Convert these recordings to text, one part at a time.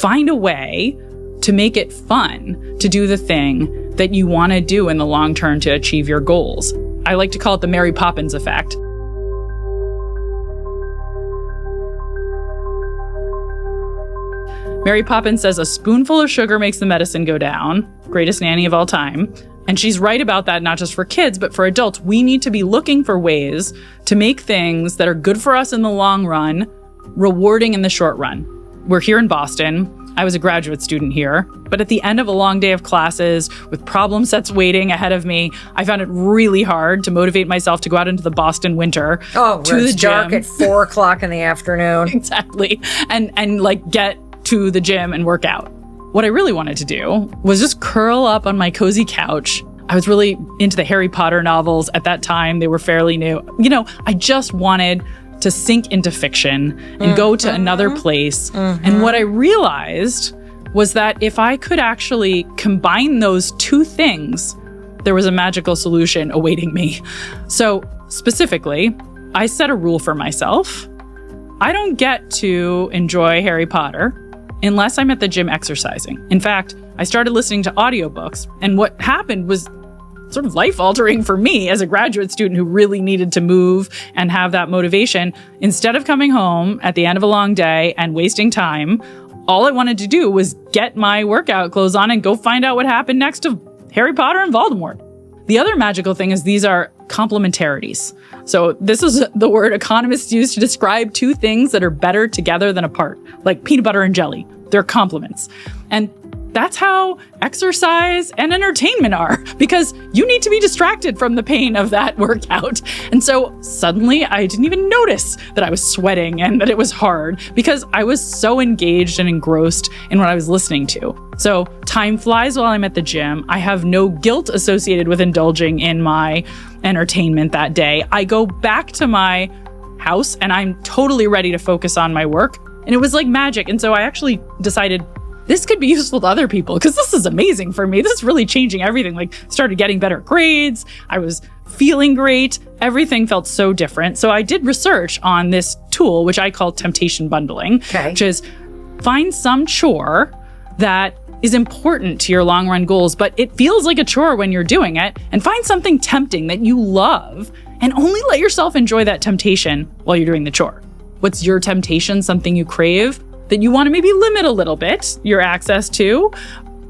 find a way to make it fun to do the thing that you want to do in the long term to achieve your goals. I like to call it the Mary Poppins effect. Mary Poppins says a spoonful of sugar makes the medicine go down. Greatest nanny of all time. And she's right about that, not just for kids, but for adults. We need to be looking for ways to make things that are good for us in the long run, rewarding in the short run. We're here in Boston. I was a graduate student here, but at the end of a long day of classes with problem sets waiting ahead of me, I found it really hard to motivate myself to go out into the Boston winter to the gym. Dark at 4 o'clock in the afternoon. Exactly. And like get to the gym and work out. What I really wanted to do was just curl up on my cozy couch. I was really into the Harry Potter novels at that time. They were fairly new. I just wanted to sink into fiction and go to another place. And what I realized was that if I could actually combine those two things, there was a magical solution awaiting me. So specifically, I set a rule for myself. I don't get to enjoy Harry Potter unless I'm at the gym exercising. In fact, I started listening to audiobooks, and what happened was sort of life-altering for me as a graduate student who really needed to move and have that motivation. Instead of coming home at the end of a long day and wasting time, all I wanted to do was get my workout clothes on and go find out what happened next to Harry Potter and Voldemort. The other magical thing is these are complementarities. So this is the word economists use to describe two things that are better together than apart, like peanut butter and jelly. They're complements. And that's how exercise and entertainment are, because you need to be distracted from the pain of that workout. And so suddenly I didn't even notice that I was sweating and that it was hard because I was so engaged and engrossed in what I was listening to. So time flies while I'm at the gym. I have no guilt associated with indulging in my entertainment that day. I go back to my house and I'm totally ready to focus on my work. And it was like magic. And so I actually decided this could be useful to other people because this is amazing for me. This is really changing everything. Like, started getting better grades. I was feeling great. Everything felt so different. So I did research on this tool, which I call temptation bundling, which is find some chore that is important to your long run goals, but it feels like a chore when you're doing it, and find something tempting that you love and only let yourself enjoy that temptation while you're doing the chore. What's your temptation? Something you crave that you want to maybe limit a little bit your access to,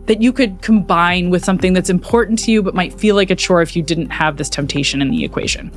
that you could combine with something that's important to you but might feel like a chore if you didn't have this temptation in the equation.